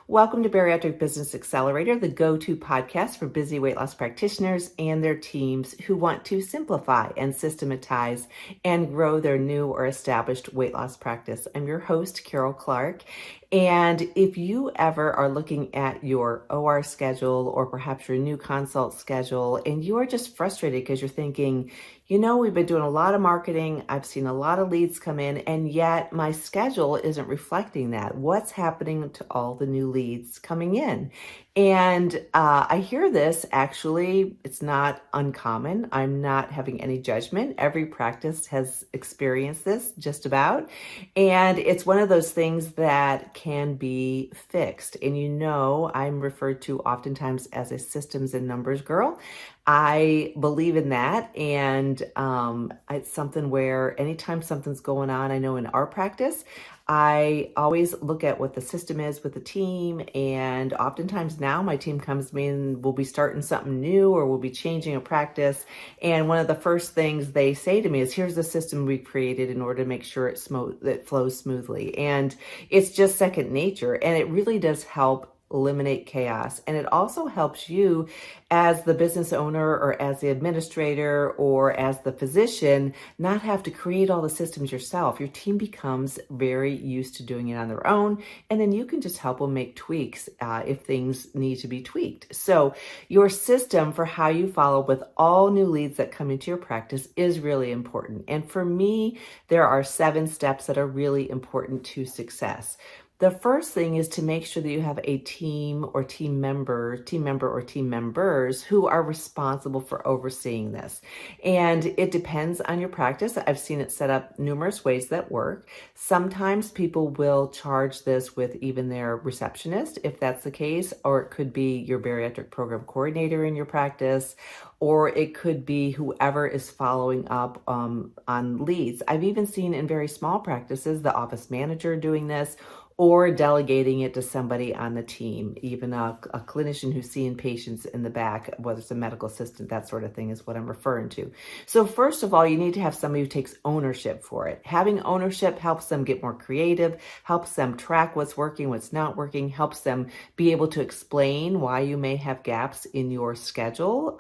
Welcome to Bariatric Business Accelerator, the go-to podcast for busy weight loss practitioners and their teams who want to simplify and systematize and grow their new or established weight loss practice. I'm your host, Carol Clark. And if you ever are looking at your OR schedule or perhaps your new consult schedule and you are just frustrated because you're thinking, we've been doing a lot of marketing, I've seen a lot of leads come in, and yet my schedule isn't reflecting that. What's happening to all the new leads coming in? And I hear this, actually, it's not uncommon. I'm not having any judgment. Every practice has experienced this, just about. And it's one of those things that can be fixed. And I'm referred to oftentimes as a systems and numbers girl. I believe in that. And it's something where anytime something's going on, I know in our practice, I always look at what the system is with the team. And oftentimes now my team comes to me and we'll be starting something new or we'll be changing a practice. And one of the first things they say to me is, here's the system we created in order to make sure it flows smoothly. And it's just second nature. And it really does help eliminate chaos. And it also helps you as the business owner or as the administrator or as the physician not have to create all the systems yourself. Your team becomes very used to doing it on their own, and then you can just help them make tweaks if things need to be tweaked. So your system for how you follow with all new leads that come into your practice is really important. And for me, there are 7 steps that are really important to success. The first thing is to make sure that you have a team or team member or team members who are responsible for overseeing this. And it depends on your practice. I've seen it set up numerous ways that work. Sometimes people will charge this with even their receptionist, if that's the case, or it could be your bariatric program coordinator in your practice, or it could be whoever is following up on leads. I've even seen in very small practices, the office manager doing this, or delegating it to somebody on the team, even a clinician who's seeing patients in the back, whether it's a medical assistant, that sort of thing is what I'm referring to. So first of all, you need to have somebody who takes ownership for it. Having ownership helps them get more creative, helps them track what's working, what's not working, helps them be able to explain why you may have gaps in your schedule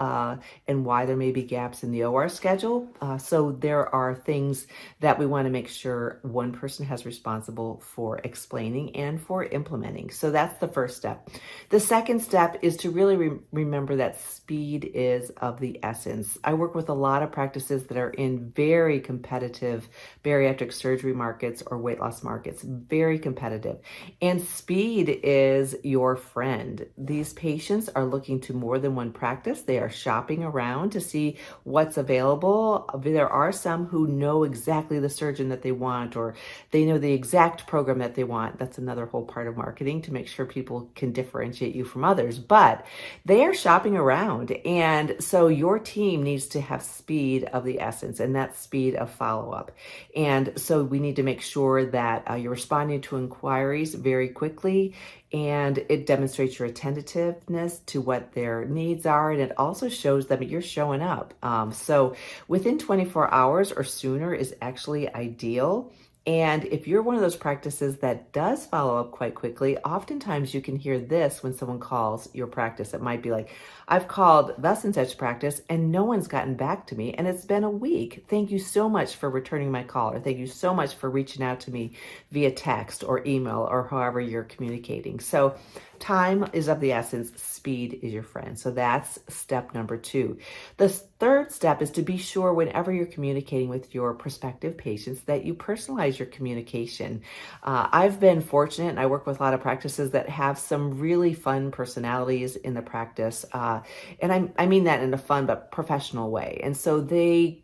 and why there may be gaps in the OR schedule. So there are things that we want to make sure one person has responsible for explaining and for implementing. So that's the first step. The second step is to really remember that speed is of the essence. I work with a lot of practices that are in very competitive bariatric surgery markets or weight loss markets, very competitive. And speed is your friend. These patients are looking to more than one practice. They are shopping around to see what's available. There are some who know exactly the surgeon that they want, or they know the exact program that they want. That's another whole part of marketing, to make sure people can differentiate you from others. But they are shopping around. And so your team needs to have speed of the essence, and that's speed of follow-up. And so we need to make sure that you're responding to inquiries very quickly, and it demonstrates your attentiveness to what their needs are. And it also shows them that you're showing up. So within 24 hours or sooner is actually ideal. And if you're one of those practices that does follow up quite quickly, oftentimes you can hear this when someone calls your practice. It might be like, I've called thus and such practice and no one's gotten back to me and it's been a week. Thank you so much for returning my call, or thank you so much for reaching out to me via text or email or however you're communicating. So time is of the essence. Speed is your friend. So that's step number 2. The third step is to be sure whenever you're communicating with your prospective patients that you personalize your communication. I've been fortunate, and I work with a lot of practices that have some really fun personalities in the practice. And I mean that in a fun but professional way. And so they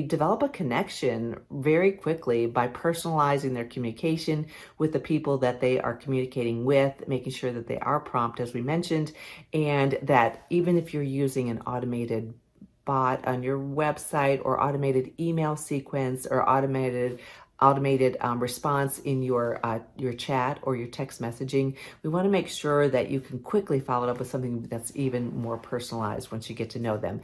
develop a connection very quickly by personalizing their communication with the people that they are communicating with, making sure that they are prompt, as we mentioned, and that even if you're using an automated bot on your website or automated email sequence or automated automated response in your chat or your text messaging, we want to make sure that you can quickly follow it up with something that's even more personalized once you get to know them.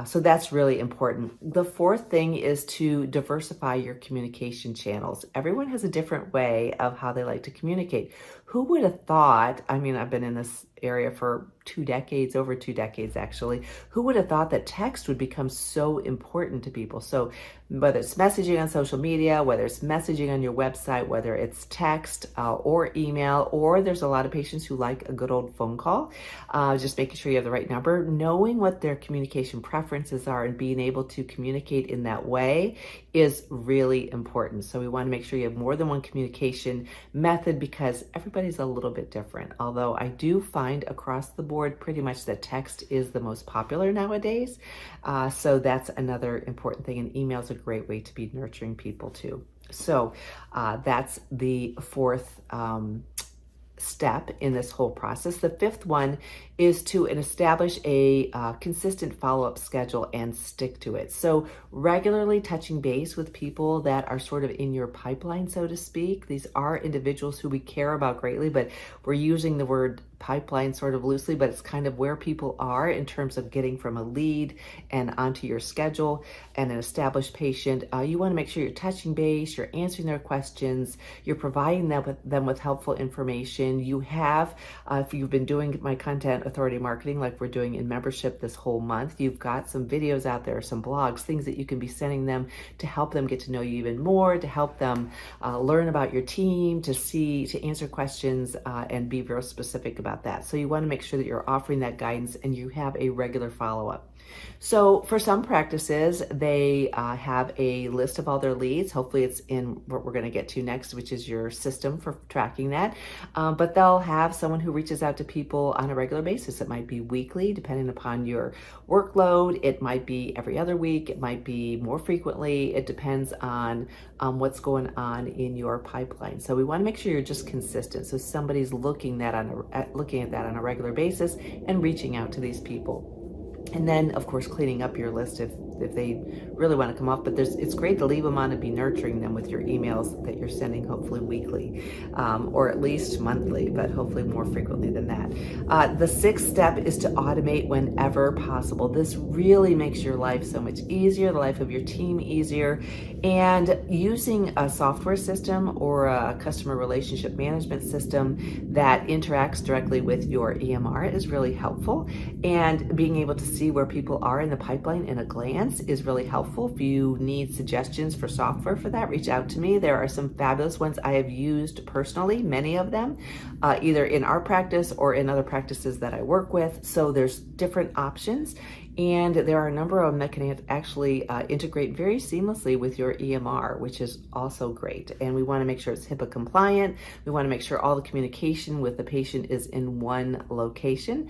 So that's really important. The fourth thing is to diversify your communication channels. Everyone has a different way of how they like to communicate. Who would have thought, I mean, I've been in this area for 2 decades, over 2 decades actually, who would have thought that text would become so important to people? So whether it's messaging on social media, whether it's messaging on your website, whether it's text or email, or there's a lot of patients who like a good old phone call, just making sure you have the right number, knowing what their communication preferences are and being able to communicate in that way is really important. So we want to make sure you have more than one communication method because everybody's a little bit different. Although I do find across the board pretty much that text is the most popular nowadays. So that's another important thing. And email is a great way to be nurturing people too. So that's the fourth step in this whole process. The fifth one is to establish a consistent follow-up schedule and stick to it. So regularly touching base with people that are sort of in your pipeline, so to speak. These are individuals who we care about greatly, but we're using the word pipeline sort of loosely, but it's kind of where people are in terms of getting from a lead and onto your schedule and an established patient. You want to make sure you're touching base, you're answering their questions, you're providing them with helpful information. You have, if you've been doing my content authority marketing like we're doing in membership this whole month, you've got some videos out there, some blogs, things that you can be sending them to help them get to know you even more, to help them learn about your team, to answer questions and be real specific about that. So you want to make sure that you're offering that guidance and you have a regular follow-up. So for some practices, they have a list of all their leads. Hopefully it's in what we're going to get to next, which is your system for tracking that. But they'll have someone who reaches out to people on a regular basis. It might be weekly, depending upon your workload. It might be every other week. It might be more frequently. It depends on what's going on in your pipeline. So we want to make sure you're just consistent. So somebody's looking at that on a regular basis and reaching out to these people. And then, of course, cleaning up your list if they really want to come off. But it's great to leave them on and be nurturing them with your emails that you're sending, hopefully weekly, or at least monthly, but hopefully more frequently than that. The sixth step is to automate whenever possible. This really makes your life so much easier, the life of your team easier. And using a software system or a customer relationship management system that interacts directly with your EMR is really helpful. And being able to see where people are in the pipeline in a glance is really helpful. If you need suggestions for software for that, reach out to me. There are some fabulous ones I have used personally, many of them, either in our practice or in other practices that I work with. So there's different options. And there are a number of them that can actually integrate very seamlessly with your EMR, which is also great. And we want to make sure it's HIPAA compliant. We want to make sure all the communication with the patient is in one location.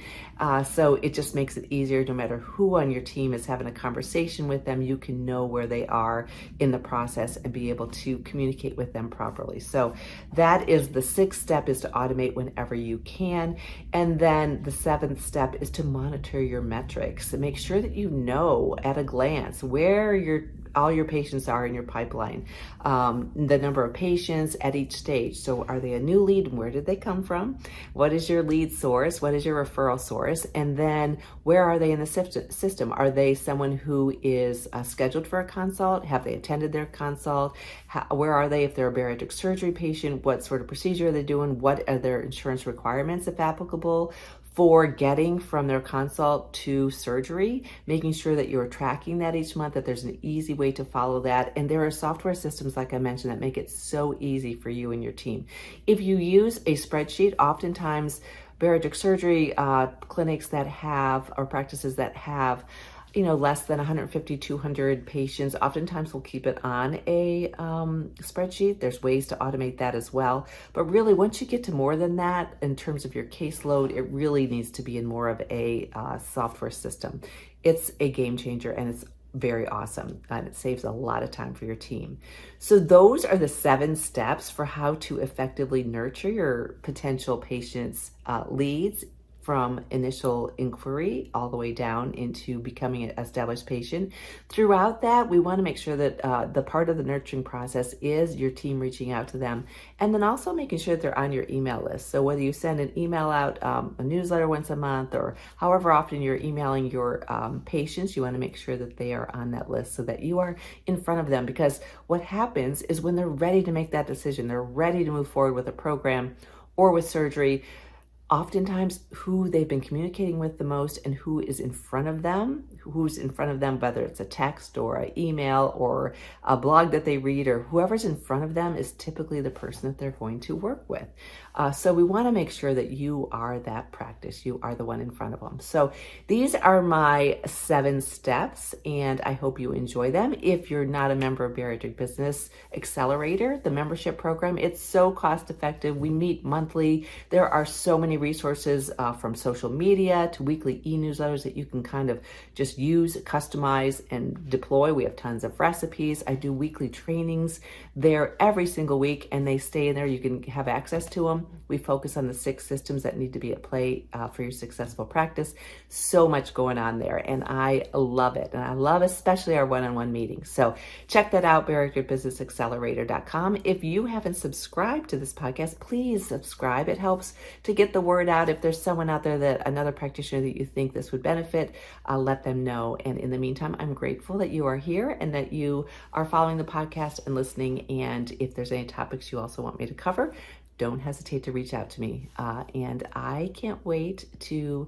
So it just makes it easier. No matter who on your team is having a conversation with them, you can know where they are in the process and be able to communicate with them properly. So that is the sixth step, is to automate whenever you can. And then the seventh step is to monitor your metrics and make sure that you know at a glance where all your patients are in your pipeline, the number of patients at each stage. So are they a new lead? Where did they come from? What is your lead source? What is your referral source? And then where are they in the system? Are they someone who is scheduled for a consult? Have they attended their consult? Where are they if they're a bariatric surgery patient? What sort of procedure are they doing? What are their insurance requirements, if applicable, for getting from their consult to surgery, making sure that you're tracking that each month, that there's an easy way to follow that. And there are software systems, like I mentioned, that make it so easy for you and your team. If you use a spreadsheet, oftentimes bariatric surgery clinics that have, or practices that have, less than 150, 200 patients, oftentimes we'll keep it on a spreadsheet. There's ways to automate that as well. But really, once you get to more than that, in terms of your caseload, it really needs to be in more of a software system. It's a game changer, and it's very awesome, and it saves a lot of time for your team. So those are the 7 steps for how to effectively nurture your potential patients' leads from initial inquiry all the way down into becoming an established patient. Throughout that, we want to make sure that the part of the nurturing process is your team reaching out to them, and then also making sure that they're on your email list. So whether you send an email out, a newsletter once a month, or however often you're emailing your patients, you want to make sure that they are on that list so that you are in front of them. Because what happens is when they're ready to make that decision, they're ready to move forward with a program or with surgery, oftentimes who they've been communicating with the most and who's in front of them, whether it's a text or an email or a blog that they read, or whoever's in front of them is typically the person that they're going to work with. So we want to make sure that you are that practice. You are the one in front of them. So these are my 7 steps, and I hope you enjoy them. If you're not a member of Bariatric Business Accelerator, the membership program, it's so cost effective. We meet monthly. There are so many resources from social media to weekly e-newsletters that you can kind of just use, customize, and deploy. We have tons of recipes. I do weekly trainings there every single week, and they stay in there. You can have access to them. We focus on the 6 systems that need to be at play for your successful practice. So much going on there, and I love it. And I love especially our one-on-one meetings. So check that out, bariatricbusinessaccelerator.com. If you haven't subscribed to this podcast, please subscribe. It helps to get the word out. If there's someone out there, another practitioner that you think this would benefit, let them know. And in the meantime, I'm grateful that you are here and that you are following the podcast and listening. And if there's any topics you also want me to cover, don't hesitate to reach out to me. And I can't wait to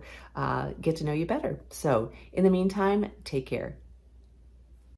get to know you better. So in the meantime, take care.